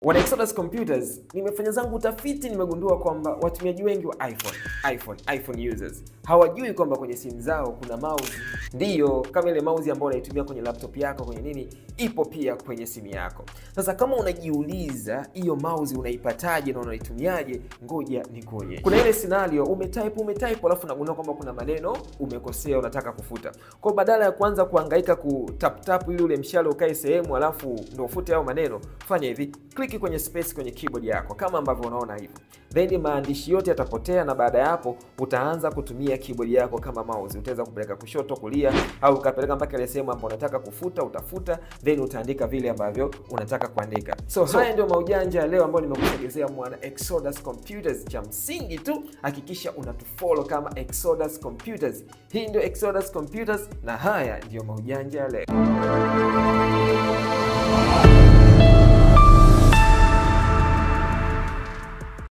Wana Exodus Computers, nimefanya zangu utafiti, nimegundua kwamba watumiaji wengi wa iPhone users hawajui kwamba kwenye simu zao kuna mouse. Ndiyo, kama ile mouse ambayo unaitumia kwenye laptop yako kwenye nini, ipo pia kwenye simu yako. Sasa kama unajiuliza hiyo mouse unaipataje na unaitumiaje, ngoja nikuonyeshe. Kuna ile scenario umetype alafu unagundua kwamba kuna maneno umekosea, unataka kufuta. Kwa badala ya kuanza kuhangaika kutap ili ule mshale ukae sehemu alafu ndio ufute hayo maneno, fanya hivi, kliki kwenye space kwenye keyboard yako kama ambavyo unaona hivi. Then maandishi yote yatapotea na baada ya hapo utaanza kutumia keyboard yako kama mouse. Utaweza kupeleka kushoto, kulia au ukapeleka mpaka ile sehemu ambayo unataka kufuta, utafuta, then utaandika vile ambavyo unataka kuandika. So haya ndio maujanja leo ambayo nimekusogezea mwana Exodus Computers. Cha msingi tu hakikisha unatufollow kama Exodus Computers. Hii ndio Exodus Computers na haya ndio maujanja leo.